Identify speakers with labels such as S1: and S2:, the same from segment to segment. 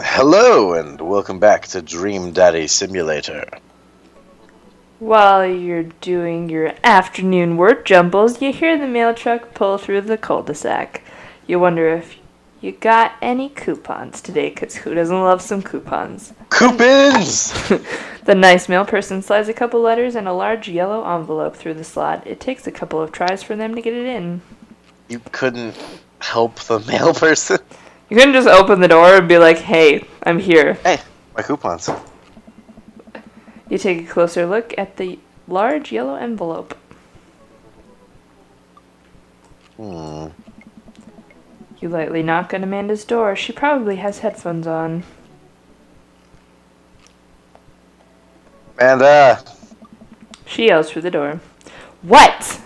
S1: Hello, and welcome back to Dream Daddy Simulator.
S2: While you're doing your afternoon work jumbles, you hear the mail truck pull through the cul-de-sac. You wonder if you got any coupons today, 'cause who doesn't love some coupons?
S1: Coupons!
S2: The nice mail person slides a couple letters and a large yellow envelope through the slot. It takes a couple of tries for them to get it in.
S1: You couldn't help the mail person?
S2: You couldn't just open the door and be like, hey, I'm here.
S1: Hey, my coupons.
S2: You take a closer look at the large yellow envelope.
S1: Hmm.
S2: You lightly knock on Amanda's door. She probably has headphones on.
S1: Amanda!
S2: She yells through the door. What?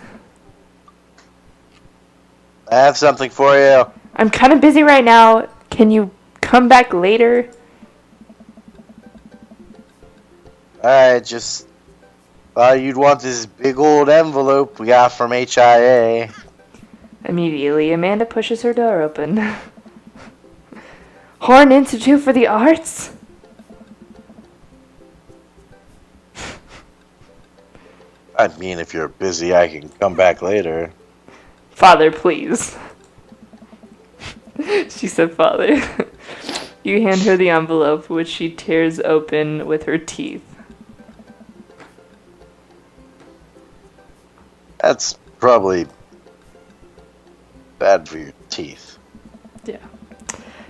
S1: I have something for you.
S2: I'm kind of busy right now. Can you come back later?
S1: Alright, just thought you'd want this big old envelope we got from HIA.
S2: Immediately, Amanda pushes her door open. Horn Institute for the Arts?
S1: I mean, if you're busy, I can come back later.
S2: Father, please. She said, Father. You hand her the envelope, which she tears open with her teeth.
S1: That's probably bad for your teeth.
S2: Yeah.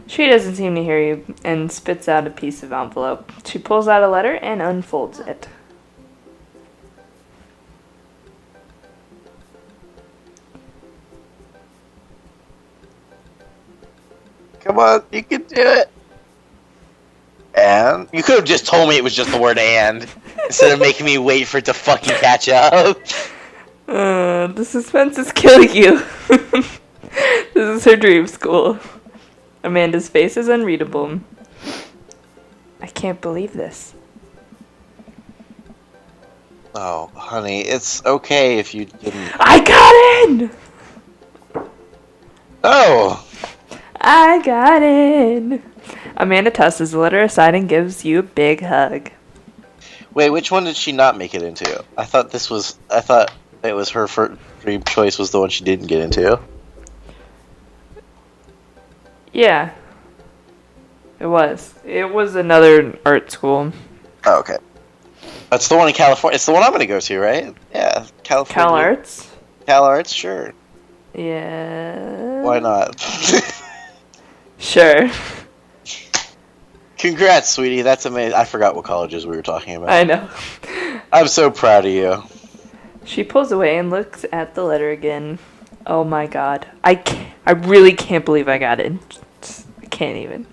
S2: She doesn't seem to hear you and spits out a piece of envelope. She pulls out a letter and unfolds it.
S1: Come on, you can do it. And? You could have just told me it was just the word and, instead of making me wait for it to fucking catch up.
S2: The suspense is killing you. This is her dream school. Amanda's face is unreadable. I can't believe this.
S1: Oh, honey, it's okay if you didn't.
S2: I got in!
S1: Oh!
S2: I got in! Amanda tosses the letter aside and gives you a big hug.
S1: Wait, which one did she not make it into? I thought it was her first dream choice was the one she didn't get into.
S2: Yeah. It was. It was another art school.
S1: Oh, okay. That's the one in California. It's the one I'm gonna go to, right? Yeah, California.
S2: Cal Arts?
S1: Cal Arts, sure.
S2: Yeah.
S1: Why not?
S2: Sure.
S1: Congrats, sweetie. That's amazing. I forgot what colleges we were talking about.
S2: I know.
S1: I'm so proud of you.
S2: She pulls away and looks at the letter again. Oh my god. I really can't believe I got it. I can't even.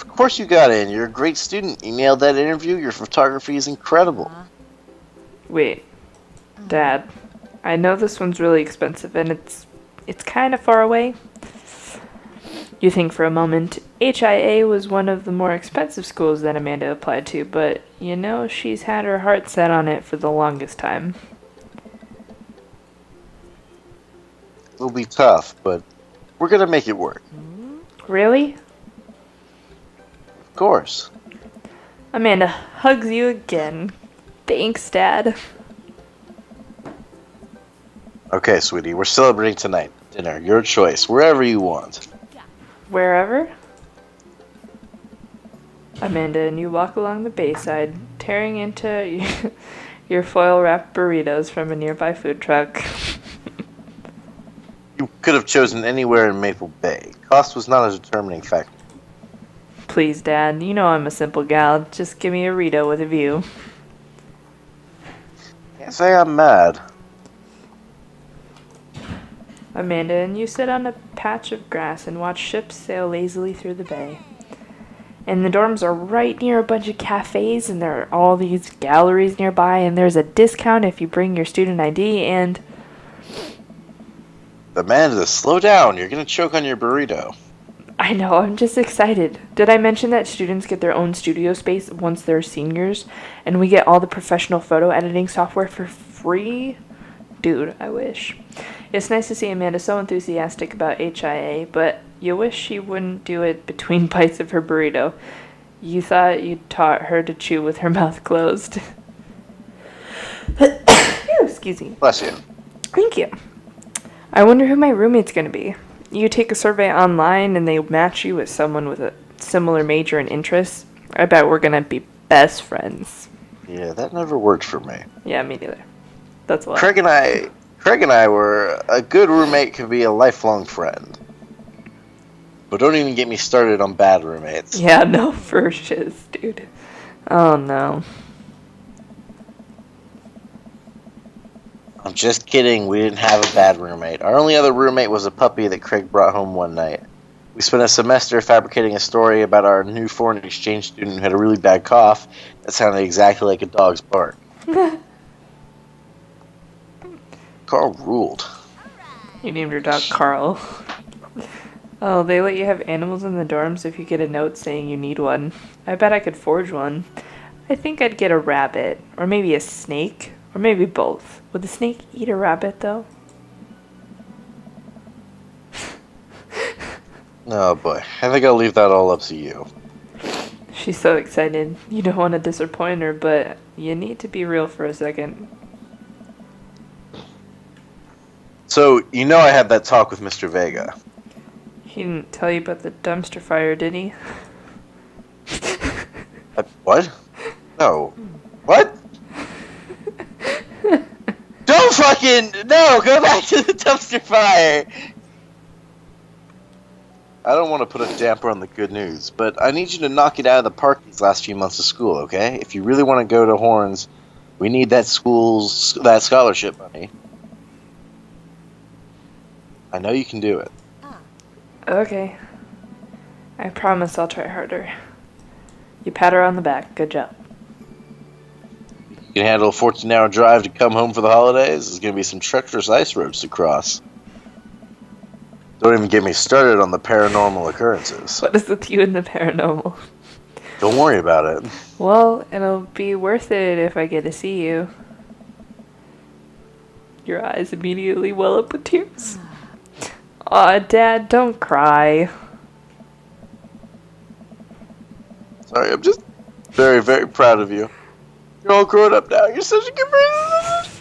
S1: Of course you got in. You're a great student. You nailed that interview. Your photography is incredible.
S2: Wait. Dad. I know this one's really expensive and it's kind of far away. You think for a moment. HIA was one of the more expensive schools that Amanda applied to, but you know she's had her heart set on it for the longest time.
S1: It'll be tough, but we're gonna make it work.
S2: Really?
S1: Of course.
S2: Amanda hugs you again. Thanks, Dad.
S1: Okay, sweetie, we're celebrating tonight. Dinner, your choice, wherever you want.
S2: Wherever? Amanda and you walk along the bayside, tearing into your foil-wrapped burritos from a nearby food truck.
S1: You could have chosen anywhere in Maple Bay. Cost was not a determining factor.
S2: Please, Dad, you know I'm a simple gal. Just give me a Rito with a view.
S1: Can't say I'm mad.
S2: Amanda and you sit on a patch of grass and watch ships sail lazily through the bay. And the dorms are right near a bunch of cafes, and there are all these galleries nearby, and there's a discount if you bring your student ID, and...
S1: Amanda, slow down. You're gonna choke on your burrito.
S2: I know, I'm just excited. Did I mention that students get their own studio space once they're seniors, and we get all the professional photo editing software for free? Dude, I wish. It's nice to see Amanda so enthusiastic about HIA, but You wish she wouldn't do it between bites of her burrito. You thought you taught her to chew with her mouth closed. Excuse me.
S1: Bless you.
S2: Thank you. I wonder who my roommate's gonna be. You take a survey online and they match you with someone with a similar major and interests. I bet we're gonna be best friends.
S1: Yeah, that never worked for me.
S2: Yeah, me neither. That's a lot.
S1: Craig and I were a good roommate could be a lifelong friend. But don't even get me started on bad roommates.
S2: Yeah, no, for shiz, dude. Oh no.
S1: I'm just kidding, we didn't have a bad roommate. Our only other roommate was a puppy that Craig brought home one night. We spent a semester fabricating a story about our new foreign exchange student who had a really bad cough that sounded exactly like a dog's bark. Carl ruled.
S2: You named your dog Carl. Oh, they let you have animals in the dorms if you get a note saying you need one. I bet I could forge one. I think I'd get a rabbit, or maybe a snake, or maybe both. Would the snake eat a rabbit, though?
S1: Oh boy, I think I'll leave that all up to you.
S2: She's so excited. You don't want to disappoint her, but you need to be real for a second.
S1: So, you know I had that talk with Mr. Vega.
S2: He didn't tell you about the dumpster fire, did he?
S1: What? No. What? Don't fucking... No, go back to the dumpster fire! I don't want to put a damper on the good news, but I need you to knock it out of the park these last few months of school, okay? If you really want to go to Horns, we need that scholarship money. I know you can do it.
S2: Okay. I promise I'll try harder. You pat her on the back. Good job.
S1: You can handle a 14-hour drive to come home for the holidays. There's going to be some treacherous ice roads to cross. Don't even get me started on the paranormal occurrences.
S2: What is with you and the paranormal?
S1: Don't worry about it.
S2: Well, it'll be worth it if I get to see you. Your eyes immediately well up with tears. Aw, Dad, don't cry.
S1: Sorry, I'm just very, very proud of you. You're all grown up now. You're such a good person.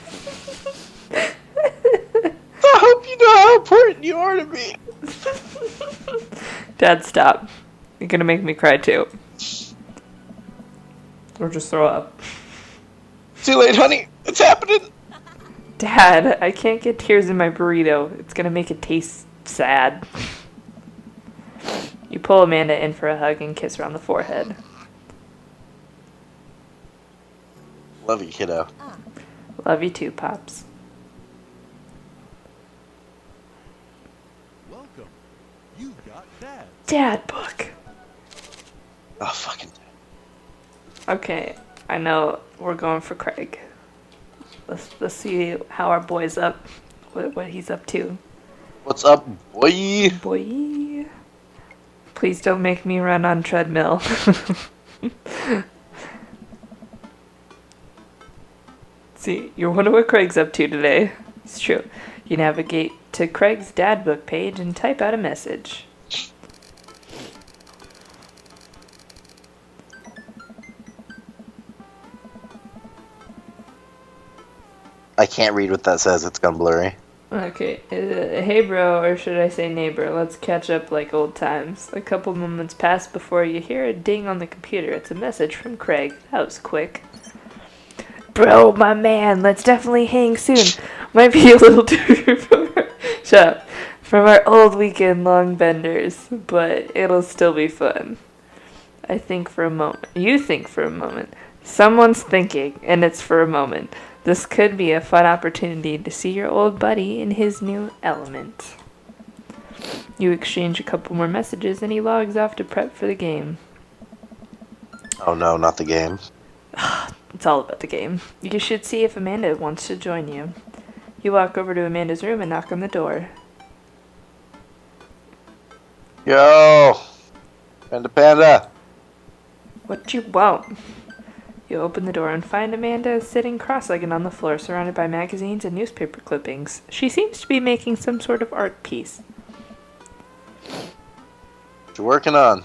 S1: I hope you know how important you are to me.
S2: Dad, stop. You're gonna make me cry too. Or just throw up.
S1: Too late, honey. It's happening.
S2: Dad, I can't get tears in my burrito. It's gonna make it taste sad. You pull Amanda in for a hug and kiss her on the forehead.
S1: Love you, kiddo.
S2: Love you too, Pops.
S3: Welcome. You got Dad.
S2: Dad book.
S1: Oh, fucking.
S2: Okay, I know we're going for Craig. Let's see how our boy's up. What he's up to.
S1: What's up, boy?
S2: Boy. Please don't make me run on treadmill. See, you're wondering what Craig's up to today. It's true. You navigate to Craig's dad book page and type out a message.
S1: I can't read what that says. It's gone blurry.
S2: Okay, hey bro, or should I say neighbor, let's catch up like old times. A couple moments pass before you hear a ding on the computer. It's a message from Craig. That was quick. Bro, my man, let's definitely hang soon. Might be a little too shut up. From our old weekend long benders, but it'll still be fun. I think for a moment. You think for a moment. Someone's thinking, and it's for a moment. This could be a fun opportunity to see your old buddy in his new element. You exchange a couple more messages and he logs off to prep for the game.
S1: Oh no, not the game.
S2: It's all about the game. You should see if Amanda wants to join you. You walk over to Amanda's room and knock on the door.
S1: Yo! Panda.
S2: What you want? You open the door and find Amanda sitting cross-legged on the floor surrounded by magazines and newspaper clippings. She seems to be making some sort of art piece.
S1: What you working on?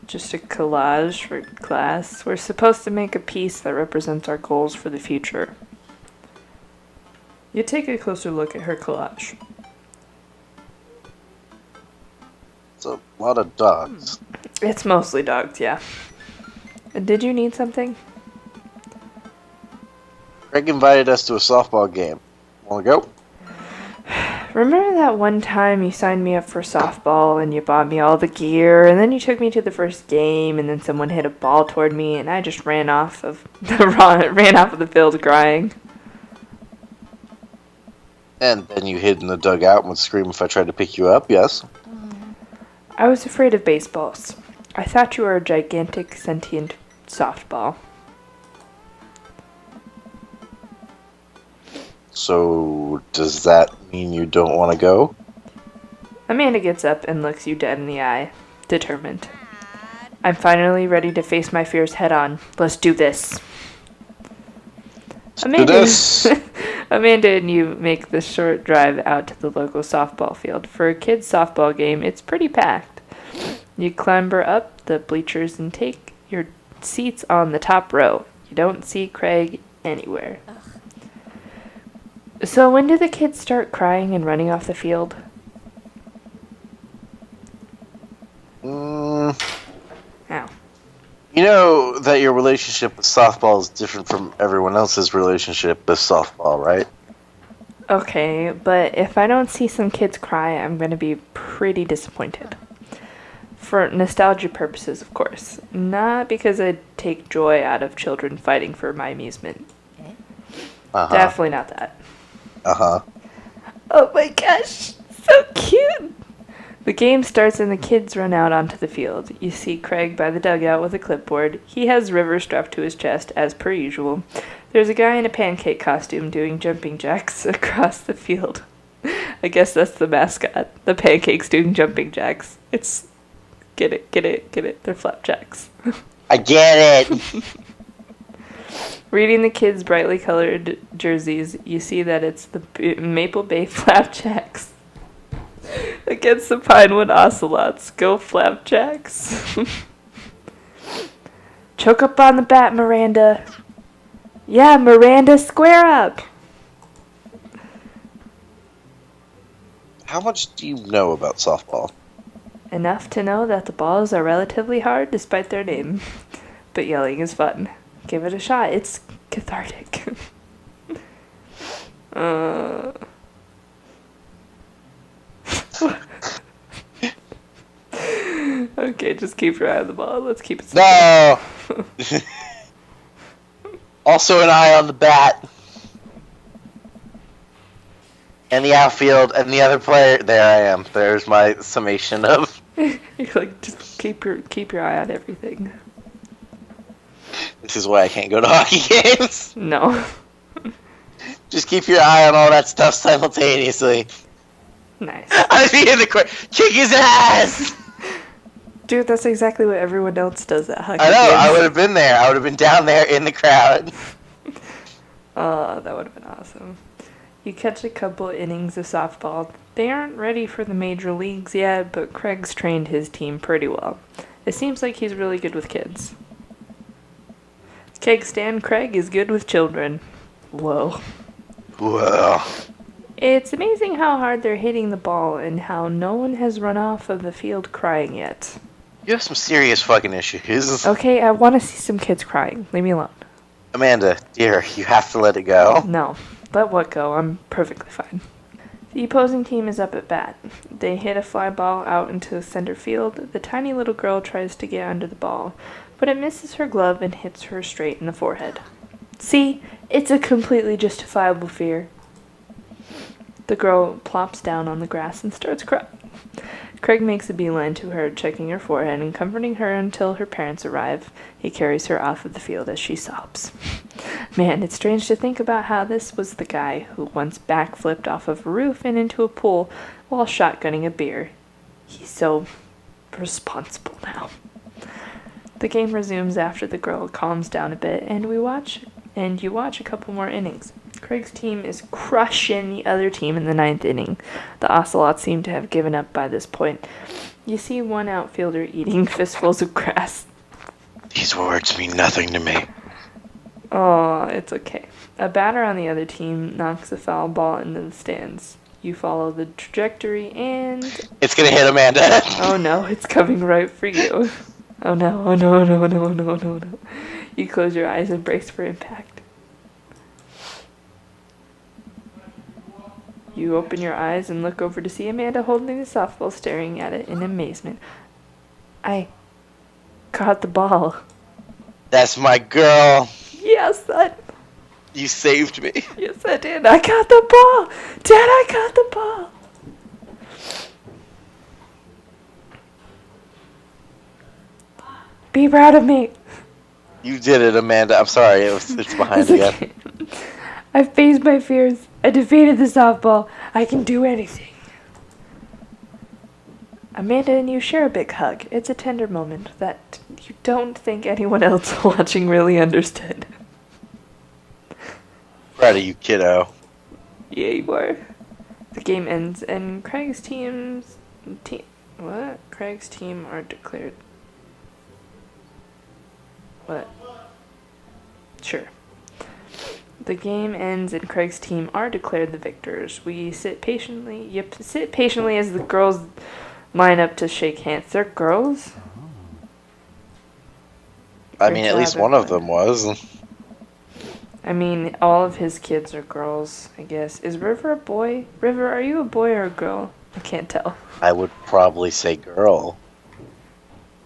S2: Just a collage for class. We're supposed to make a piece that represents our goals for the future. You take a closer look at her collage.
S1: It's a lot of dogs.
S2: It's mostly dogs, yeah. Did you need something?
S1: Greg invited us to a softball game. Wanna go?
S2: Remember that one time you signed me up for softball and you bought me all the gear, and then you took me to the first game, and then someone hit a ball toward me, and I just ran off of the field crying.
S1: And then you hid in the dugout and would scream if I tried to pick you up, yes?
S2: I was afraid of baseballs. I thought you were a gigantic, sentient softball.
S1: So, does that mean you don't want to go?
S2: Amanda gets up and looks you dead in the eye, determined. I'm finally ready to face my fears head on. Let's do this. Amanda and you make the short drive out to the local softball field. For a kid's softball game, it's pretty packed. You clamber up the bleachers and take your seats on the top row. You don't see Craig anywhere. So when do the kids start crying and running off the field? Ow.
S1: You know that your relationship with softball is different from everyone else's relationship with softball, right?
S2: Okay, but if I don't see some kids cry, I'm going to be pretty disappointed. For nostalgia purposes, of course. Not because I take joy out of children fighting for my amusement. Definitely not that. Oh my gosh, so cute! The game starts and the kids run out onto the field. You see Craig by the dugout with a clipboard. He has River strapped to his chest, as per usual. There's a guy in a pancake costume doing jumping jacks across the field. I guess that's the mascot. The pancakes doing jumping jacks. It's... Get it. They're flapjacks.
S1: I get it!
S2: Reading the kids' brightly colored jerseys, you see that it's the Maple Bay Flapjacks against the Pinewood Ocelots. Go Flapjacks. Choke up on the bat, Miranda. Yeah, Miranda, square up.
S1: How much do you know about softball?
S2: Enough to know that the balls are relatively hard despite their name. But yelling is fun. Give it a shot. It's cathartic. Okay, just keep your eye on the ball. Let's keep it simple.
S1: No! Also an eye on the bat. And the outfield, and the other player. There I am. There's my summation of...
S2: You're like, just keep your eye on everything.
S1: This is why I can't go to hockey games.
S2: No.
S1: Just keep your eye on all that stuff simultaneously.
S2: Nice.
S1: I'd be in the court. Kick his ass!
S2: Dude, that's exactly what everyone else does at hockey
S1: I know,
S2: games.
S1: I would have been there. I would have been down there in the crowd.
S2: Oh, that would have been awesome. You catch a couple innings of softball. They aren't ready for the major leagues yet, but Craig's trained his team pretty well. It seems like he's really good with kids. Keg stand Craig is good with children. Whoa.
S1: Whoa.
S2: It's amazing how hard they're hitting the ball and how no one has run off of the field crying yet.
S1: You have some serious fucking issues.
S2: Okay, I want to see some kids crying. Leave me alone.
S1: Amanda, dear, you have to let it go.
S2: No. Let what go. I'm perfectly fine. The opposing team is up at bat. They hit a fly ball out into center field. The tiny little girl tries to get under the ball, but it misses her glove and hits her straight in the forehead. See? It's a completely justifiable fear. The girl plops down on the grass and starts crying. Craig makes a beeline to her, checking her forehead and comforting her until her parents arrive. He carries her off of the field as she sobs. Man, it's strange to think about how this was the guy who once backflipped off of a roof and into a pool while shotgunning a beer. He's so responsible now. The game resumes after the girl calms down a bit, and you watch a couple more innings. Craig's team is crushing the other team in the 9th inning. The Ocelots seem to have given up by this point. You see one outfielder eating fistfuls of grass.
S1: These words mean nothing to me.
S2: Oh, it's okay. A batter on the other team knocks a foul ball into the stands. You follow the trajectory and...
S1: It's gonna hit Amanda.
S2: Oh no, it's coming right for you. Oh no, oh no, no, no, no, no, no. You close your eyes and brace for impact. You open your eyes and look over to see Amanda holding the softball, staring at it in amazement. I caught the ball.
S1: That's my girl.
S2: Yes, that...
S1: You saved me.
S2: Yes, I did. I caught the ball. Dad, I caught the ball. Be proud of me.
S1: You did it, Amanda. I'm sorry. It's behind
S2: It's
S1: again.
S2: okay. I faced my fears. I defeated the softball. I can do anything. Amanda and you share a big hug. It's a tender moment that you don't think anyone else watching really understood.
S1: Proud of you, kiddo.
S2: Yeah, you are. The game ends and Craig's team are declared. What? Sure. The game ends and Craig's team are declared the victors. We sit patiently. Yep, sit patiently as the girls line up to shake hands. They're girls?
S1: I mean, at least one of them was.
S2: I mean, all of his kids are girls, I guess. Is River a boy? River, are you a boy or a girl? I can't tell.
S1: I would probably say girl.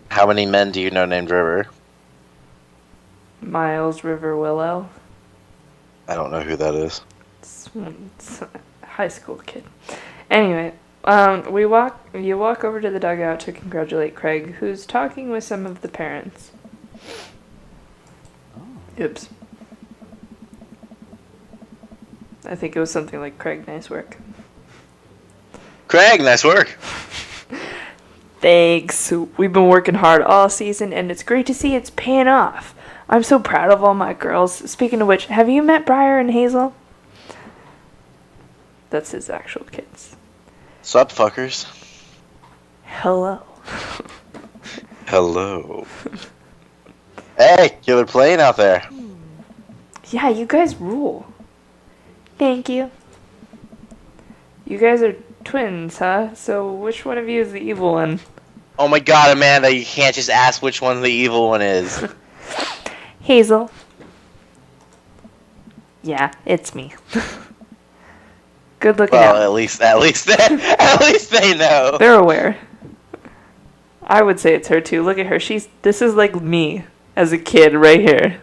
S1: How many men do you know named River?
S2: Miles, River, Willow.
S1: I don't know who that is.
S2: It's a high school kid. Anyway, you walk over to the dugout to congratulate Craig, who's talking with some of the parents. Oops. I think it was something like, Craig, nice work.
S1: Craig, nice work.
S2: Thanks. We've been working hard all season, and it's great to see it's paying off. I'm so proud of all my girls. Speaking of which, have you met Briar and Hazel? That's his actual kids.
S1: Sup, fuckers?
S2: Hello.
S1: Hello. Hey, killer plane out there.
S2: Yeah, you guys rule. Thank you. You guys are twins, huh? So which one of you is the evil one?
S1: Oh my god, Amanda, you can't just ask which one the evil one is.
S2: Hazel. Yeah, it's me. Good looking out.
S1: Well, at least they know.
S2: They're aware. I would say it's her too. Look at her. This is like me as a kid right here.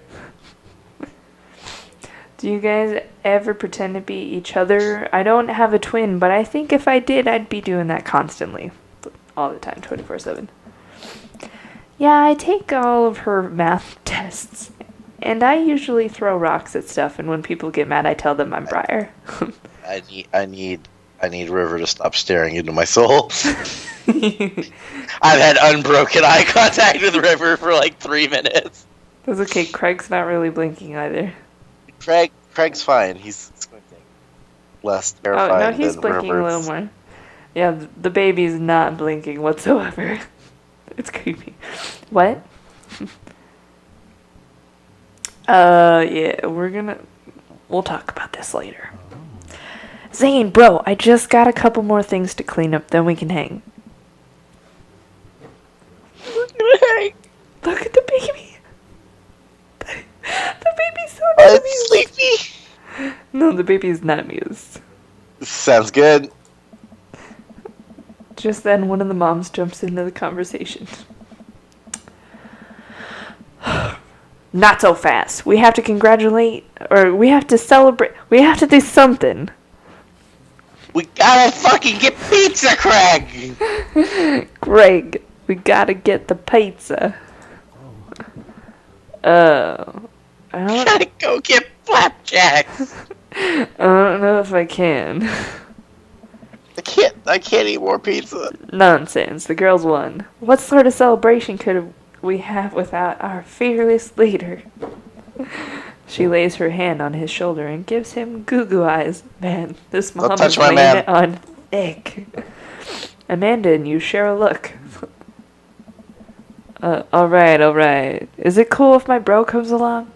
S2: Do you guys ever pretend to be each other? I don't have a twin, but I think if I did, I'd be doing that constantly. All the time, 24/7. Yeah, I take all of her math tests. And I usually throw rocks at stuff, and when people get mad, I tell them I'm Briar.
S1: I need River to stop staring into my soul. I've had unbroken eye contact with River for like 3 minutes.
S2: That's okay, Craig's not really blinking either.
S1: Craig's fine. He's squinting. Less terrifying.
S2: Oh, no, he's
S1: than
S2: blinking a little more. Yeah, the baby's not blinking whatsoever. It's creepy. What? Yeah, we'll talk about this later. Zane, bro, I just got a couple more things to clean up, then we can hang. Look at the baby. The baby's so
S1: Are
S2: amused.
S1: you sleepy?
S2: No, the baby's not amused.
S1: Sounds good.
S2: Just then, one of the moms jumps into the conversation. Not so fast. We have to congratulate, or we have to celebrate. We have to do something.
S1: We gotta fucking get pizza, Craig!
S2: Greg, we gotta get the pizza. I
S1: Gotta go get flapjacks!
S2: don't know if I can.
S1: I can't eat more pizza.
S2: Nonsense. The girls won. What sort of celebration could we have without our fearless leader? She lays her hand on his shoulder and gives him goo-goo eyes. Man, this
S1: Don't
S2: mom
S1: touch
S2: is
S1: my
S2: laying
S1: man.
S2: it on thick. Amanda and you share a look. Alright. Is it cool if my bro comes along?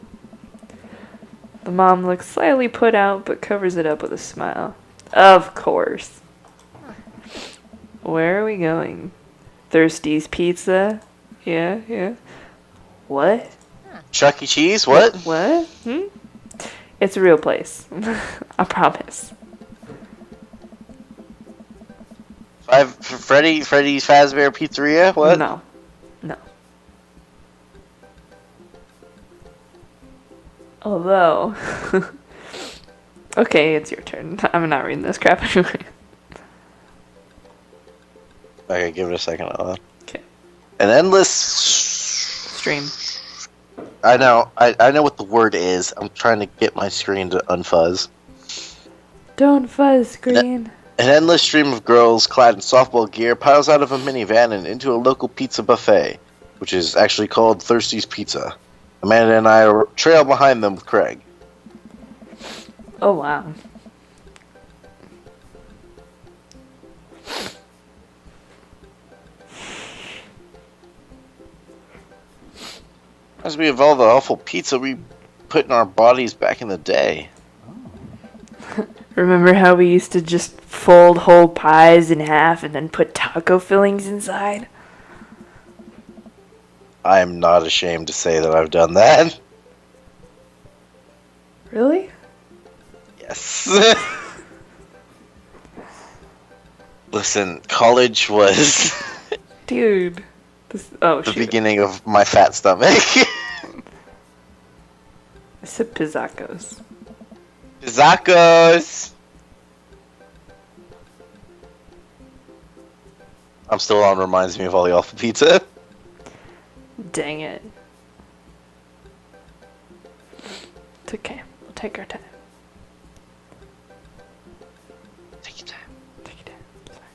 S2: The mom looks slightly put out, but covers it up with a smile. Of course. Where are we going? Thirsty's Pizza? Yeah. What?
S1: Chuck E. Cheese? What?
S2: What? It's a real place. I promise.
S1: Freddy's Fazbear Pizzeria? What?
S2: No. Although... Okay, it's your turn. I'm not reading this crap anyway.
S1: Okay, give it a second.
S2: Okay.
S1: An endless...
S2: Stream.
S1: I know what the word is. I'm trying to get my screen to unfuzz.
S2: Don't fuzz, screen.
S1: An endless stream of girls clad in softball gear piles out of a minivan and into a local pizza buffet, which is actually called Thirsty's Pizza. Amanda and I trail behind them with Craig.
S2: Oh, wow.
S1: As we of all the awful pizza we put in our bodies back in the day.
S2: Remember how we used to just fold whole pies in half and then put taco fillings inside?
S1: I am not ashamed to say that I've done that.
S2: Really?
S1: Yes. Listen, college was
S2: Dude.
S1: the beginning of my fat stomach.
S2: I said pizzacos.
S1: Pizzacos! I'm still on reminds me of all the awful pizza.
S2: Dang it. It's okay. We'll take our time.
S1: Take your time.
S2: Take your time. Sorry.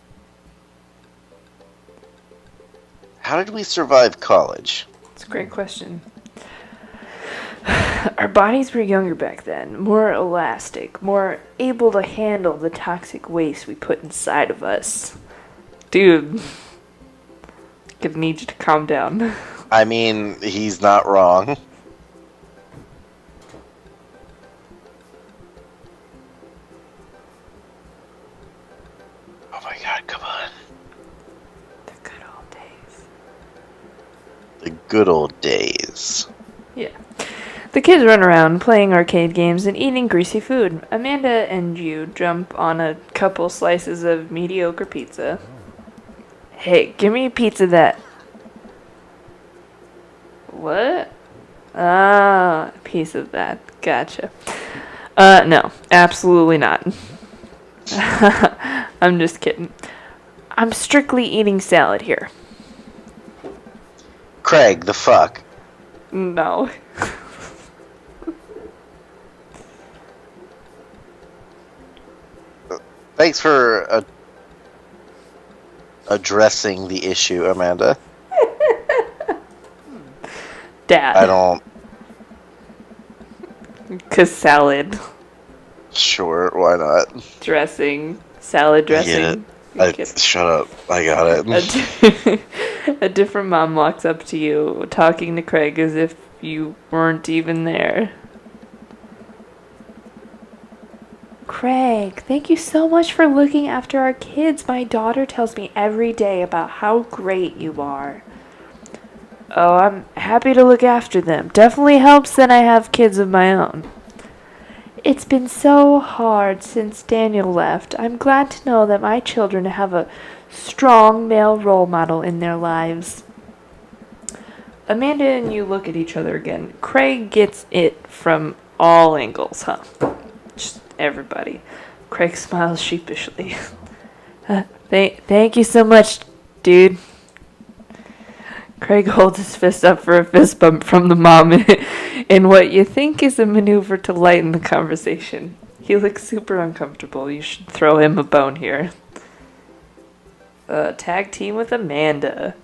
S1: How did we survive college?
S2: It's a great question. Our bodies were younger back then, more elastic, more able to handle the toxic waste we put inside of us. Dude, I need you to calm down.
S1: I mean, he's not wrong. Oh my god, come on.
S2: The good old days.
S1: The good old days.
S2: Yeah. The kids run around playing arcade games and eating greasy food. Amanda and you jump on a couple slices of mediocre pizza. Hey, give me a pizza that... What? Ah, a piece of that. Gotcha. No, absolutely not. I'm just kidding. I'm strictly eating salad here.
S1: Craig, the fuck.
S2: No.
S1: Thanks for addressing the issue, Amanda.
S2: Dad.
S1: I don't...
S2: 'Cause salad.
S1: Sure, why not?
S2: Dressing. Salad dressing.
S1: I get it. Shut up. I got it.
S2: A different mom walks up to you, talking to Craig as if you weren't even there. Craig, thank you so much for looking after our kids. My daughter tells me every day about how great you are. Oh, I'm happy to look after them. Definitely helps that I have kids of my own. It's been so hard since Daniel left. I'm glad to know that my children have a strong male role model in their lives. Amanda and you look at each other again. Craig gets it from all angles, huh? Just everybody. Craig smiles sheepishly. Thank you so much, dude. Craig holds his fist up for a fist bump from the mom in what you think is a maneuver to lighten the conversation. He looks super uncomfortable. You should throw him a bone here. Tag team with Amanda.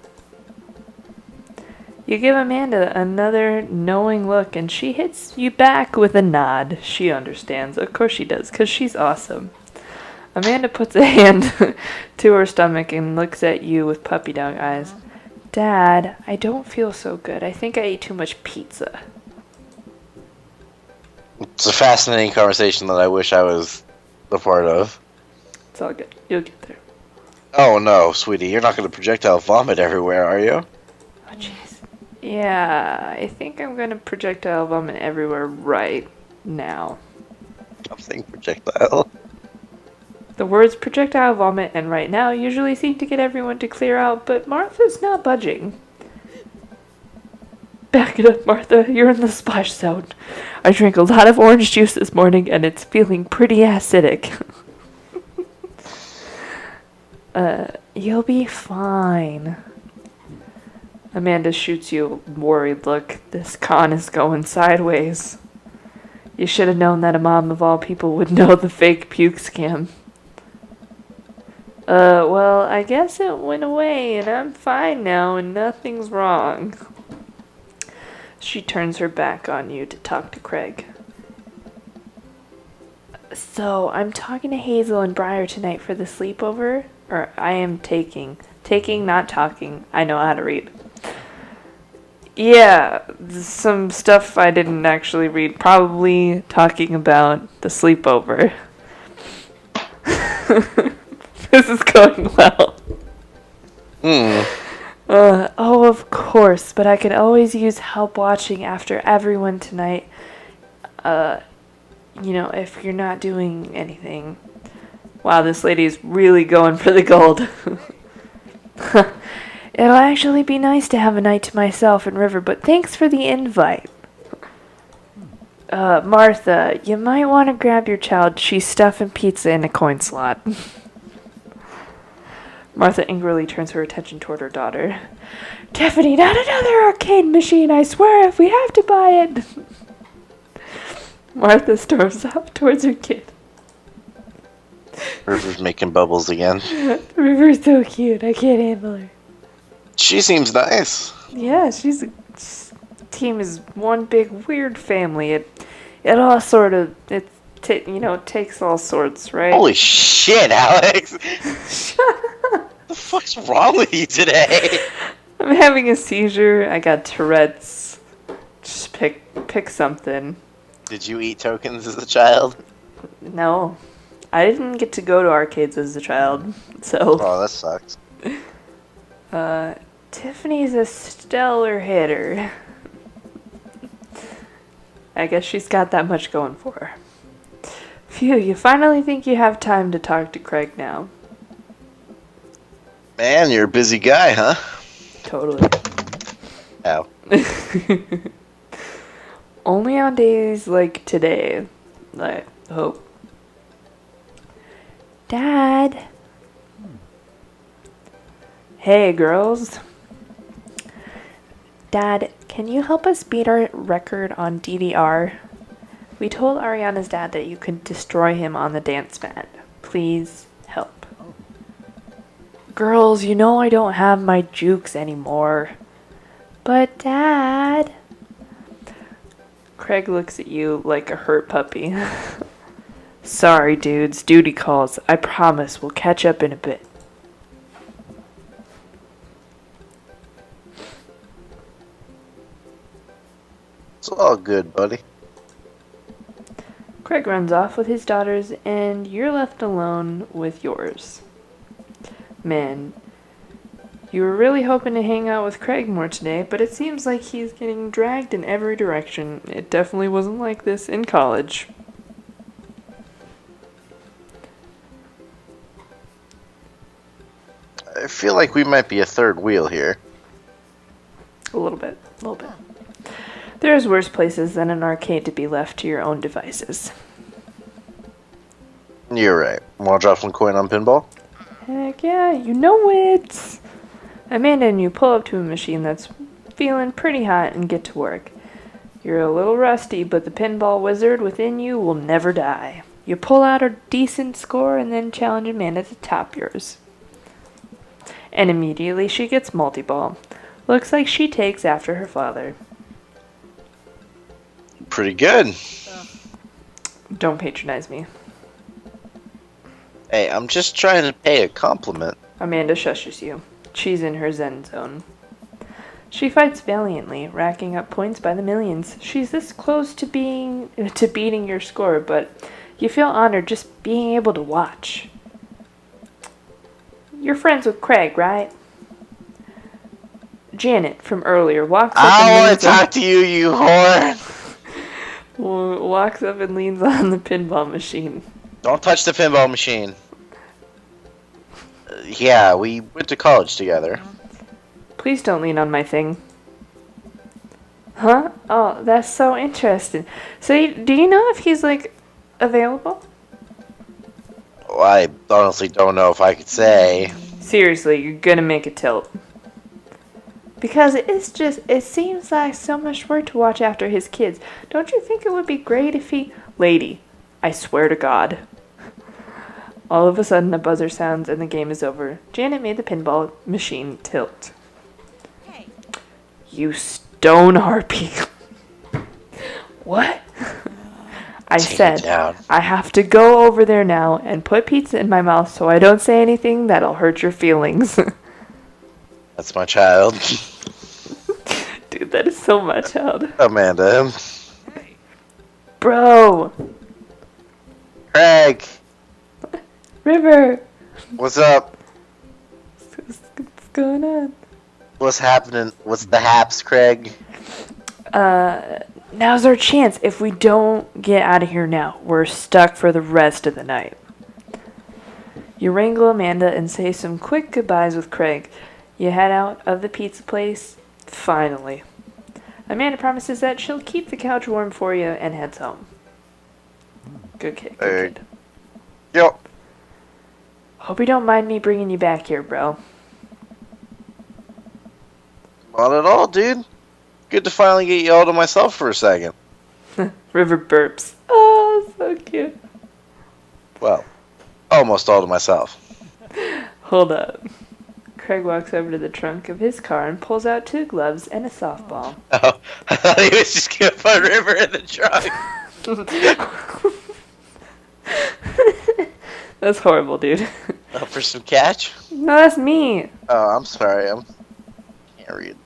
S2: You give Amanda another knowing look, and she hits you back with a nod. She understands. Of course she does, because she's awesome. Amanda puts a hand to her stomach and looks at you with puppy dog eyes. Dad, I don't feel so good. I think I ate too much pizza.
S1: It's a fascinating conversation that I wish I was a part of.
S2: It's all good. You'll get there.
S1: Oh no, sweetie, you're not going to projectile vomit everywhere, are you?
S2: Oh, jeez. Yeah, I think I'm going to projectile vomit everywhere right now.
S1: I'm saying projectile.
S2: The words projectile vomit and right now usually seem to get everyone to clear out, but Martha's not budging. Back it up, Martha. You're in the splash zone. I drank a lot of orange juice this morning and it's feeling pretty acidic. You'll be fine. Amanda shoots you a worried look. This con is going sideways. You should have known that a mom of all people would know the fake puke scam. Well, I guess it went away and I'm fine now and nothing's wrong. She turns her back on you to talk to Craig. So, I'm talking to Hazel and Briar tonight for the sleepover. Or, I am taking, not talking. I know how to read. Yeah, some stuff I didn't actually read. Probably talking about the sleepover. This is going well. Oh, of course, but I could always use help watching after everyone tonight. If you're not doing anything. Wow, this lady's really going for the gold. It'll actually be nice to have a night to myself in River, but thanks for the invite. Martha, you might want to grab your child. She's stuffing pizza in a coin slot. Martha angrily turns her attention toward her daughter. Tiffany, not another arcade machine, I swear, if we have to buy it. Martha storms off towards her kid.
S1: River's making bubbles again.
S2: River's so cute, I can't handle her.
S1: She seems nice.
S2: Yeah, team is one big weird family. It all sort of, takes all sorts, right?
S1: Holy shit, Alex! What the fuck's wrong with you today?
S2: I'm having a seizure. I got Tourette's. Just pick something.
S1: Did you eat tokens as a child?
S2: No. I didn't get to go to arcades as a child, so...
S1: Oh, that sucks.
S2: Tiffany's a stellar hitter. I guess she's got that much going for her. Phew, you finally think you have time to talk to Craig now.
S1: Man, you're a busy guy, huh?
S2: Totally.
S1: Ow.
S2: Only on days like today, I hope. Dad. Hey, girls. Dad, can you help us beat our record on DDR? We told Ariana's dad that you could destroy him on the dance mat. Please help. Girls, you know I don't have my jukes anymore. But Dad... Craig looks at you like a hurt puppy. Sorry, dudes. Duty calls. I promise we'll catch up in a bit.
S1: It's all good, buddy.
S2: Craig runs off with his daughters, and you're left alone with yours. Man, you were really hoping to hang out with Craig more today, but it seems like he's getting dragged in every direction. It definitely wasn't like this in college.
S1: I feel like we might be a third wheel here.
S2: A little bit. There's worse places than an arcade to be left to your own devices.
S1: You're right. Want to drop some coin on pinball?
S2: Heck yeah, you know it! Amanda and you pull up to a machine that's feeling pretty hot and get to work. You're a little rusty, but the pinball wizard within you will never die. You pull out a decent score and then challenge Amanda to top yours. And immediately she gets multi-ball. Looks like she takes after her father.
S1: Pretty good.
S2: Don't patronize me.
S1: Hey, I'm just trying to pay a compliment.
S2: Amanda shushes you. She's in her zen zone. She fights valiantly, racking up points by the millions. She's this close to beating your score, but you feel honored just being able to watch. You're friends with Craig, right? Janet from earlier walks up
S1: I
S2: and
S1: want
S2: leans
S1: to talk to you, you whore.
S2: walks up and leans on the pinball machine.
S1: Don't touch the pinball machine. Yeah, we went to college together.
S2: Please don't lean on my thing. Huh? Oh, that's so interesting. So, do you know if he's, like, available?
S1: Well, I honestly don't know if I could say.
S2: Seriously, you're gonna make a tilt. Because it seems like so much work to watch after his kids. Don't you think it would be great if he... Lady, I swear to God. All of a sudden, a buzzer sounds and the game is over. Janet made the pinball machine tilt.
S4: Hey.
S2: You stone harpy. What? I
S1: Take it
S2: said,
S1: down.
S2: I have to go over there now and put pizza in my mouth so I don't say anything that'll hurt your feelings.
S1: That's my child.
S2: Dude, that is so my child.
S1: Amanda.
S2: Bro!
S1: Craig.
S2: River!
S1: What's up?
S2: What's going on?
S1: What's happening? What's the haps, Craig?
S2: Now's our chance. If we don't get out of here now, we're stuck for the rest of the night. You wrangle Amanda and say some quick goodbyes with Craig. You head out of the pizza place. Finally. Amanda promises that she'll keep the couch warm for you and heads home. Good kid, good kid.
S1: Yo.
S2: Hope you don't mind me bringing you back here, bro.
S1: Not at all, dude. Good to finally get you all to myself for a second.
S2: River burps. Oh, so cute.
S1: Well, almost all to myself.
S2: Hold up. Craig walks over to the trunk of his car and pulls out 2 gloves and a softball.
S1: Oh, I thought he was just gonna put River in the trunk.
S2: That's horrible, dude.
S1: Oh, for some catch?
S2: No, that's me.
S1: Oh, I'm sorry. Can't read.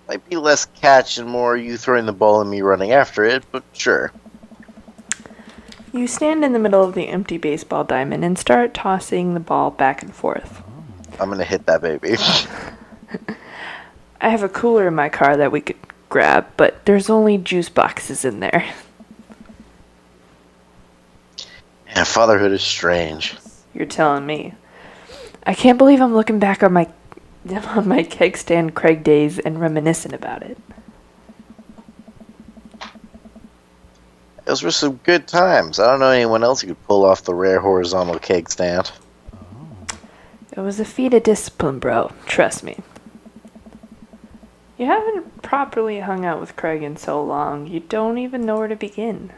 S1: Might be less catch and more you throwing the ball and me running after it, but sure.
S2: You stand in the middle of the empty baseball diamond and start tossing the ball back and forth.
S1: I'm gonna hit that baby.
S2: I have a cooler in my car that we could grab, but there's only juice boxes in there.
S1: Yeah, fatherhood is strange.
S2: You're telling me. I can't believe I'm looking back on my keg stand Craig days and reminiscing about it.
S1: Those were some good times. I don't know anyone else who could pull off the rare horizontal keg stand.
S2: It was a feat of discipline, bro. Trust me. You haven't properly hung out with Craig in so long, you don't even know where to begin.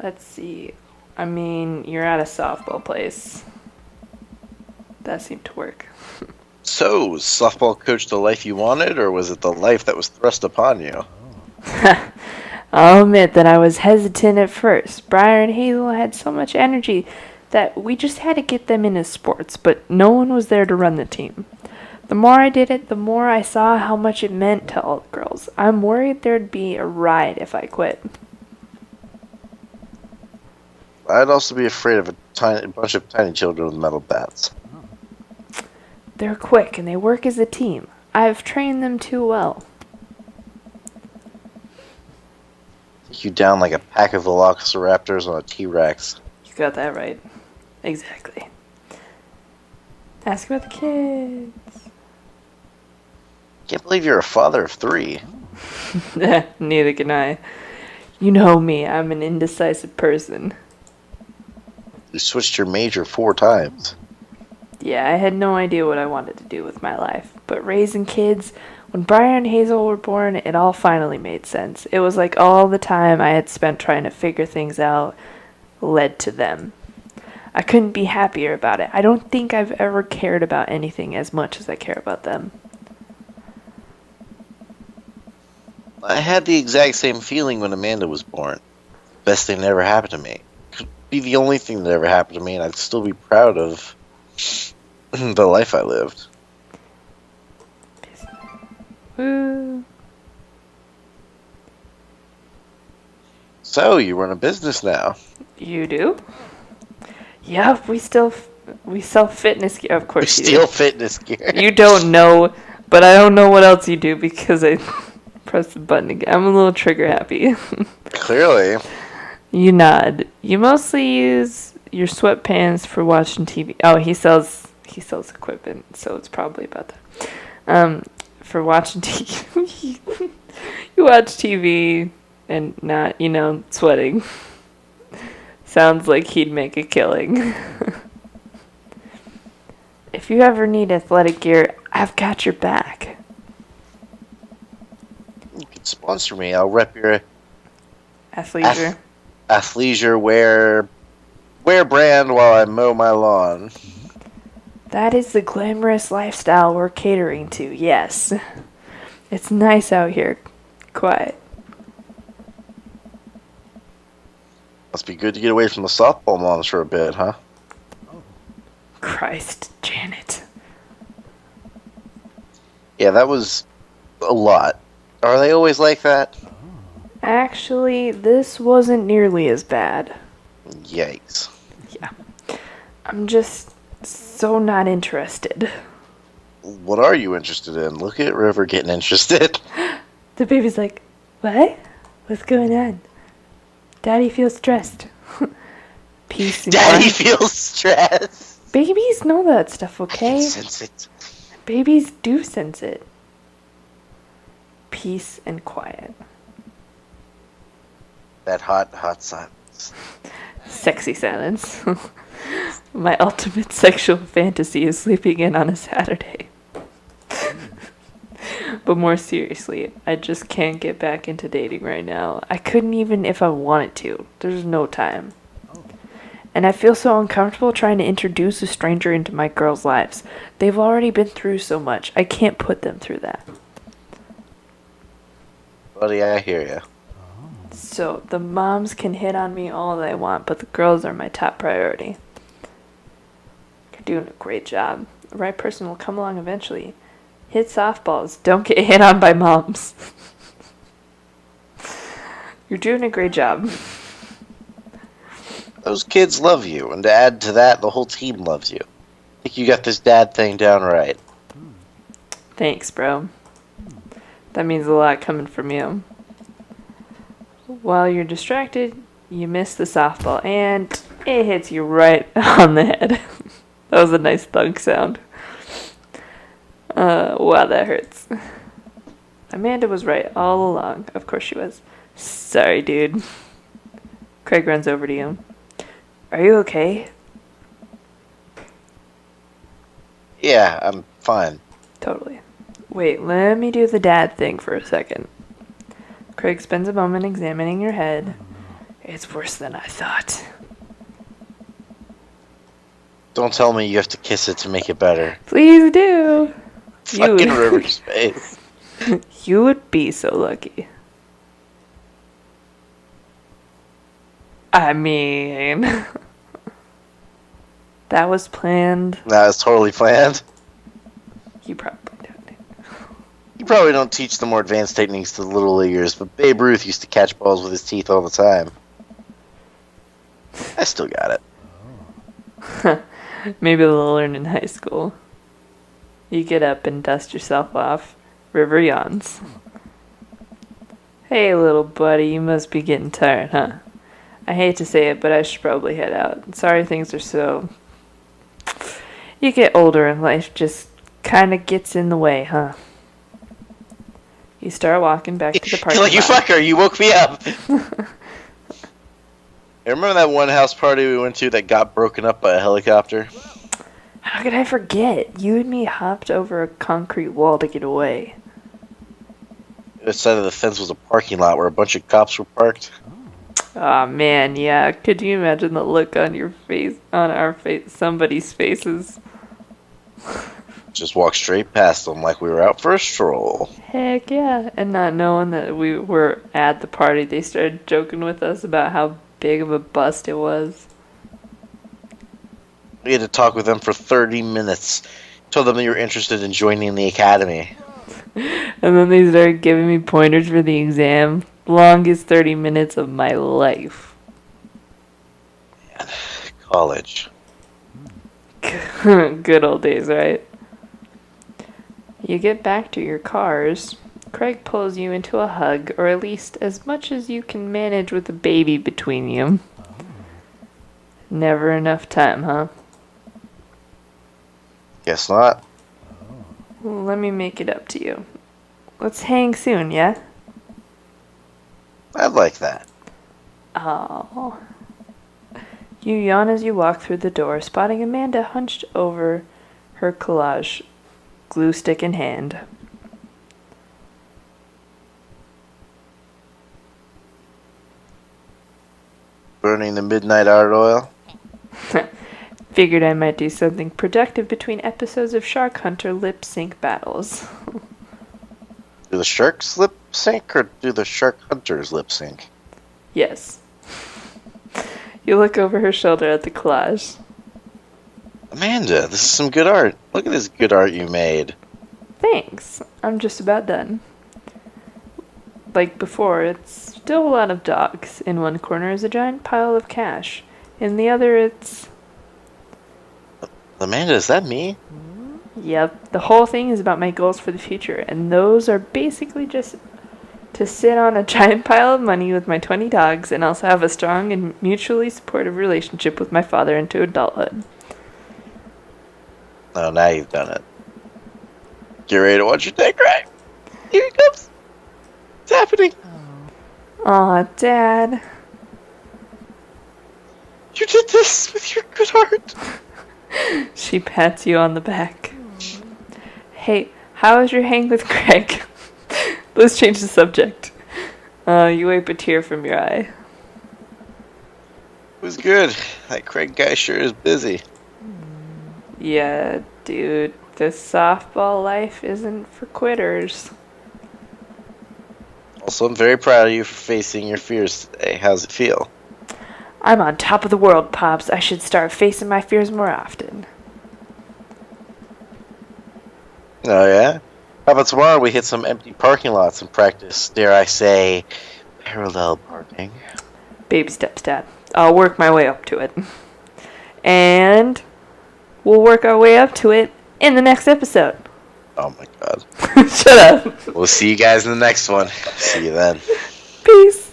S2: Let's see. I mean, you're at a softball place. That seemed to work.
S1: So, was softball coach the life you wanted, or was it the life that was thrust upon you?
S2: I'll admit that I was hesitant at first. Brian and Hazel had so much energy that we just had to get them into sports, but no one was there to run the team. The more I did it, the more I saw how much it meant to all the girls. I'm worried there'd be a riot if I quit.
S1: I'd also be afraid of a bunch of tiny children with metal bats.
S2: They're quick and they work as a team. I've trained them too well.
S1: Take you down like a pack of velociraptors on a T-Rex.
S2: You got that right. Exactly. Ask about the kids.
S1: Can't believe you're a father of 3.
S2: Neither can I. You know me, I'm an indecisive person.
S1: You switched your major 4 times.
S2: Yeah, I had no idea what I wanted to do with my life. But raising kids, when Brian and Hazel were born, it all finally made sense. It was like all the time I had spent trying to figure things out led to them. I couldn't be happier about it. I don't think I've ever cared about anything as much as I care about them.
S1: I had the exact same feeling when Amanda was born. Best thing that ever happened to me. Could be the only thing that ever happened to me, and I'd still be proud of the life I lived.
S2: Woo.
S1: So, you run a business now.
S2: You do? Yep, we sell fitness gear. Of course you do.
S1: Steal fitness gear.
S2: You don't know, but I don't know what else you do because I pressed the button again. I'm a little trigger happy.
S1: Clearly.
S2: You nod. You mostly use your sweatpants for watching TV. Oh, he sells equipment, so it's probably about that. For watching TV. You watch TV and not, sweating. Sounds like he'd make a killing. If you ever need athletic gear, I've got your back.
S1: You can sponsor me. I'll rep your
S2: Athleisure.
S1: athleisure wear brand while I mow my lawn.
S2: That is the glamorous lifestyle we're catering to, yes. It's nice out here. Quiet.
S1: Must be good to get away from the softball moms for a bit, huh?
S2: Christ, Janet.
S1: Yeah, that was a lot. Are they always like that?
S2: Actually, this wasn't nearly as bad.
S1: Yikes.
S2: Yeah. I'm just so not interested.
S1: What are you interested in? Look at River getting interested.
S2: The baby's like, what? What's going on? Daddy feels stressed. Peace and
S1: Daddy
S2: quiet.
S1: feels stressed.
S2: Babies know that stuff,
S1: I
S2: okay?
S1: can sense it.
S2: Babies do sense it. Peace and quiet.
S1: That hot silence.
S2: Sexy silence. My ultimate sexual fantasy is sleeping in on a Saturday. But more seriously, I just can't get back into dating right now. I couldn't even if I wanted to. There's no time. And I feel so uncomfortable trying to introduce a stranger into my girls' lives. They've already been through so much. I can't put them through that.
S1: Buddy, I hear ya.
S2: So, the moms can hit on me all they want, but the girls are my top priority. You're doing a great job. The right person will come along eventually. Hit softballs. Don't get hit on by moms. You're doing a great job.
S1: Those kids love you, and to add to that, the whole team loves you. I think you got this dad thing down right.
S2: Thanks, bro. That means a lot coming from you. While you're distracted, you miss the softball, and it hits you right on the head. That was a nice thunk sound. Wow, that hurts. Amanda was right all along. Of course she was. Sorry, dude. Craig runs over to you. Are you okay?
S1: Yeah, I'm fine.
S2: Totally. Wait, let me do the dad thing for a second. Craig spends a moment examining your head. It's worse than I thought.
S1: Don't tell me you have to kiss it to make it better.
S2: Please do.
S1: Fucking River's face.
S2: You would be so lucky. I mean, that was planned.
S1: Nah, it's totally planned.
S2: You probably don't.
S1: You probably don't teach the more advanced techniques to the little leaguers, but Babe Ruth used to catch balls with his teeth all the time. I still got it.
S2: Maybe they'll learn in high school. You get up and dust yourself off. River yawns. Hey, little buddy, you must be getting tired, huh? I hate to say it, but I should probably head out. Sorry things are so... You get older and life just kind of gets in the way, huh? You start walking back to the parking lot.
S1: You fucker, you woke me up! I remember that one house party we went to that got broken up by a helicopter?
S2: How could I forget? You and me hopped over a concrete wall to get away.
S1: The side of the fence was a parking lot where a bunch of cops were parked.
S2: Aw, man, yeah. Could you imagine the look on our face, somebody's faces?
S1: Just walked straight past them like we were out for a stroll.
S2: Heck yeah. And not knowing that we were at the party, they started joking with us about how big of a bust it was.
S1: We had to talk with them for 30 minutes. Told them you were interested in joining the academy.
S2: And then they started giving me pointers for the exam. Longest 30 minutes of my life.
S1: Man, college.
S2: Good old days, right? You get back to your cars. Craig pulls you into a hug, or at least as much as you can manage with a baby between you. Never enough time, huh?
S1: Guess not.
S2: Well, let me make it up to you. Let's hang soon, yeah?
S1: I'd like that.
S2: Oh. You yawn as you walk through the door, spotting Amanda hunched over her collage, glue stick in hand.
S1: Burning the midnight art oil.
S2: Figured I might do something productive between episodes of Shark Hunter lip sync battles.
S1: Do the sharks lip sync or do the shark hunters lip sync?
S2: Yes. You look over her shoulder at the collage.
S1: Amanda, this is some good art. Look at this good art you made.
S2: Thanks. I'm just about done. Like before, it's still a lot of dogs. In one corner is a giant pile of cash. In the other, it's...
S1: Amanda, is that me?
S2: Yep, the whole thing is about my goals for the future, and those are basically just to sit on a giant pile of money with my 20 dogs and also have a strong and mutually supportive relationship with my father into adulthood.
S1: Oh, now you've done it. Get ready to watch your day cry. Here it comes. It's happening.
S2: Aw, Dad.
S1: You did this with your good art.
S2: She pats you on the back. Hey, how was your hang with Craig? Let's change the subject. You wipe a tear from your eye.
S1: It was good. That Craig guy sure is busy.
S2: Yeah, dude. This softball life isn't for quitters.
S1: Also, I'm very proud of you for facing your fears today. How's it feel?
S2: I'm on top of the world, Pops. I should start facing my fears more often.
S1: Oh, yeah? How about tomorrow we hit some empty parking lots and practice, dare I say, parallel parking?
S2: Baby steps, Dad. I'll work my way up to it. And we'll work our way up to it in the next episode.
S1: Oh my god.
S2: Shut up.
S1: We'll see you guys in the next one. See you then.
S2: Peace.